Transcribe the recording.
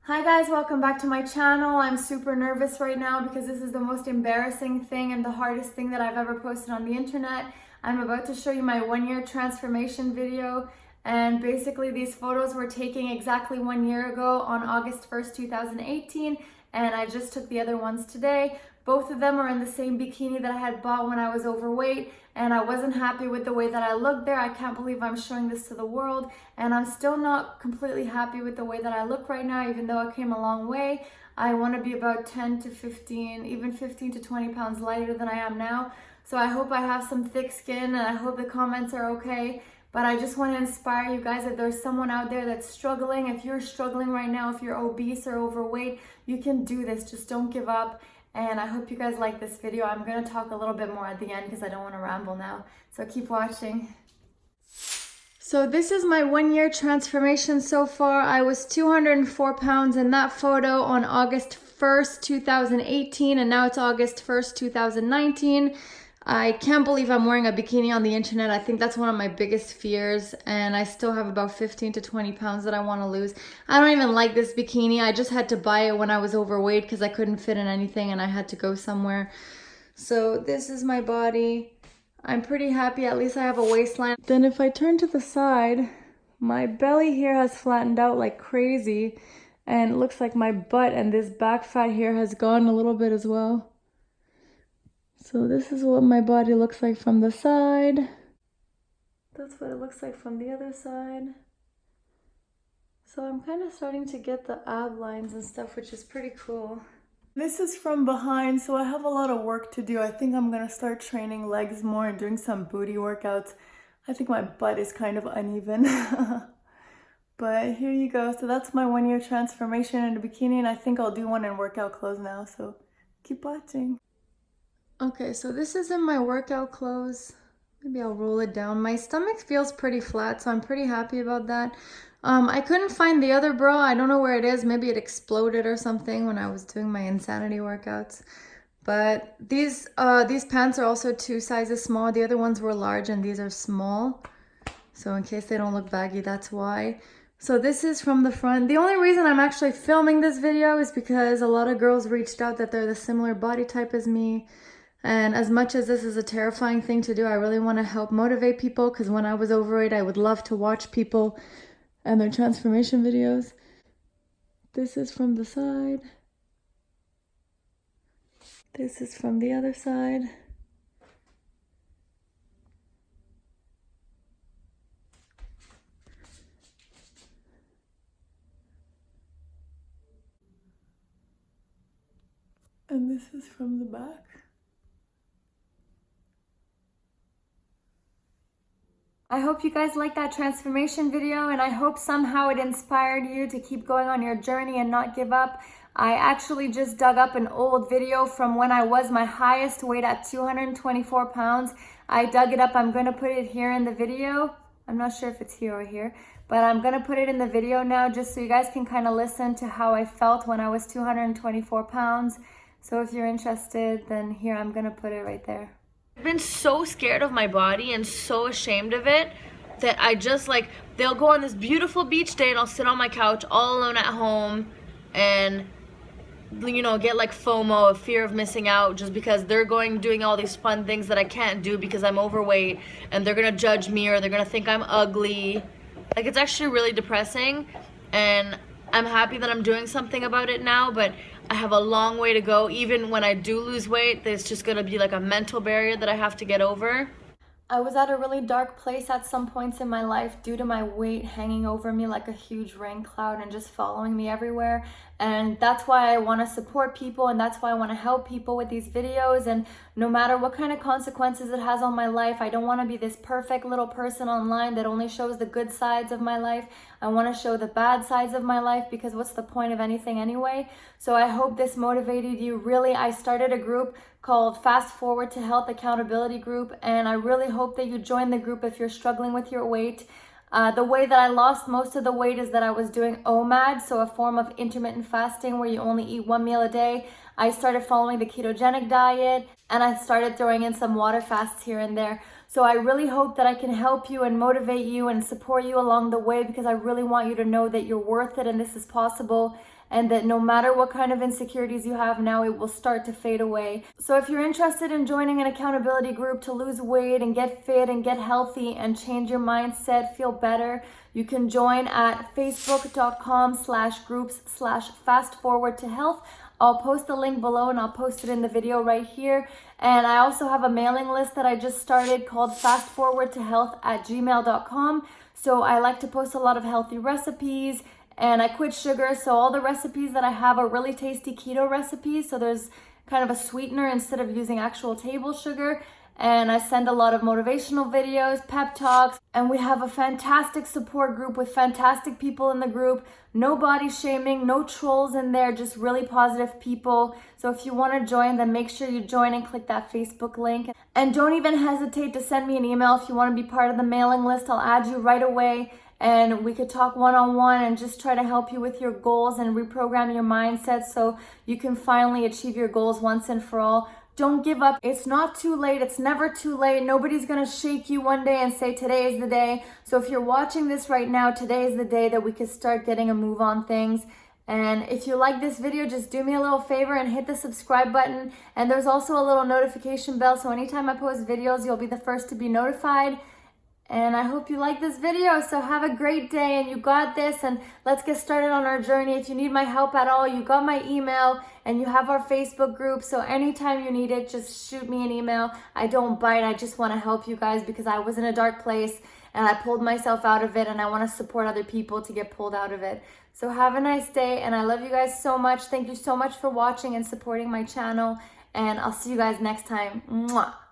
Hi guys, welcome back to my channel. I'm super nervous right now because this is the most embarrassing thing and the hardest thing that I've ever posted on the internet. I'm about to show you my 1-year transformation video, and basically these photos were taken exactly 1 year ago on August 1st, 2018, and I just took the other ones today. Both of them are in the same bikini that I had bought when I was overweight, and I wasn't happy with the way that I looked there. I can't believe I'm showing this to the world, and I'm still not completely happy with the way that I look right now, even though I came a long way. I want to be about 10 to 15, even 15 to 20 pounds lighter than I am now. So I hope I have some thick skin, and I hope the comments are okay. But I just want to inspire you guys, if there's someone out there that's struggling, if you're struggling right now, if you're obese or overweight, you can do this. Just don't give up. And I hope you guys like this video. I'm going to talk a little bit more at the end because I don't want to ramble now. So keep watching. So this is my 1-year transformation so far. I was 204 pounds in that photo on August 1st, 2018, and now it's August 1st, 2019. I can't believe I'm wearing a bikini on the internet. I think that's one of my biggest fears, and I still have about 15 to 20 pounds that I want to lose. I don't even like this bikini. I just had to buy it when I was overweight because I couldn't fit in anything and I had to go somewhere. So this is my body. I'm pretty happy, at least I have a waistline. Then if I turn to the side, my belly here has flattened out like crazy, and it looks like my butt and this back fat here has gone a little bit as well. So this is what my body looks like from the side. That's what it looks like from the other side. So I'm kind of starting to get the ab lines and stuff, which is pretty cool. This is from behind, so I have a lot of work to do. I think I'm gonna start training legs more and doing some booty workouts. I think my butt is kind of uneven. But here you go. So that's my 1-year transformation in a bikini, and I think I'll do one in workout clothes now, so keep watching. Okay, so this is in my workout clothes. Maybe I'll roll it down. My stomach feels pretty flat, so I'm pretty happy about that. I couldn't find the other bra. I don't know where it is. Maybe it exploded or something when I was doing my insanity workouts. But these pants are also 2 sizes small. The other ones were large and these are small. So in case they don't look baggy, that's why. So this is from the front. The only reason I'm actually filming this video is because a lot of girls reached out that they're the similar body type as me. And as much as this is a terrifying thing to do, I really want to help motivate people, because when I was overweight, I would love to watch people and their transformation videos. This is from the side. This is from the other side. And this is from the back. I hope you guys liked that transformation video, and I hope somehow it inspired you to keep going on your journey and not give up. I actually just dug up an old video from when I was my highest weight at 224 pounds. I dug it up. I'm going to put it here in the video. I'm not sure if it's here or here, but I'm going to put it in the video now just so you guys can kind of listen to how I felt when I was 224 pounds. So if you're interested, then here, I'm going to put it right there. I've been so scared of my body and so ashamed of it that I just they'll go on this beautiful beach day and I'll sit on my couch all alone at home and, you know, get like FOMO, a fear of missing out, just because they're doing all these fun things that I can't do because I'm overweight, and they're gonna judge me or they're gonna think I'm ugly. Like, it's actually really depressing, and I'm happy that I'm doing something about it now, but I have a long way to go. Even when I do lose weight, there's just gonna be like a mental barrier that I have to get over. I was at a really dark place at some points in my life due to my weight hanging over me like a huge rain cloud and just following me everywhere. And that's why I want to support people, and that's why I want to help people with these videos. And no matter what kind of consequences it has on my life, I don't want to be this perfect little person online that only shows the good sides of my life. I want to show the bad sides of my life, because what's the point of anything anyway? So I hope this motivated you. Really, I started a group called Fast Forward to Health Accountability Group, and I really hope that you join the group if you're struggling with your weight. The way that I lost most of the weight is that I was doing OMAD, so a form of intermittent fasting where you only eat 1 meal a day. I started following the ketogenic diet, and I started throwing in some water fasts here and there. So I really hope that I can help you and motivate you and support you along the way, because I really want you to know that you're worth it and this is possible. and that no matter what kind of insecurities you have now, it will start to fade away. So if you're interested in joining an accountability group to lose weight and get fit and get healthy and change your mindset, feel better, you can join at facebook.com/groups/fastforward-to-health. I'll post the link below and I'll post it in the video right here. And I also have a mailing list that I just started called fastforwardtohealth@gmail.com. So I like to post a lot of healthy recipes, and I quit sugar. So all the recipes that I have are really tasty keto recipes. So there's kind of a sweetener instead of using actual table sugar. And I send a lot of motivational videos, pep talks, and we have a fantastic support group with fantastic people in the group. No body shaming, no trolls in there, just really positive people. So if you want to join, then make sure you join and click that Facebook link. And don't even hesitate to send me an email if you want to be part of the mailing list. I'll add you right away, and we could talk one-on-one and just try to help you with your goals and reprogram your mindset so you can finally achieve your goals once and for all. Don't give up. It's not too late. It's never too late. Nobody's going to shake you one day and say, today is the day. So if you're watching this right now, today is the day that we can start getting a move on things. And if you like this video, just do me a little favor and hit the subscribe button. And there's also a little notification bell. So anytime I post videos, you'll be the first to be notified. And I hope you like this video. So have a great day, and you got this, and let's get started on our journey. If you need my help at all, you got my email and you have our Facebook group. So anytime you need it, just shoot me an email. I don't bite. I just want to help you guys because I was in a dark place and I pulled myself out of it, and I want to support other people to get pulled out of it. So have a nice day, and I love you guys so much. Thank you so much for watching and supporting my channel, and I'll see you guys next time. Mwah.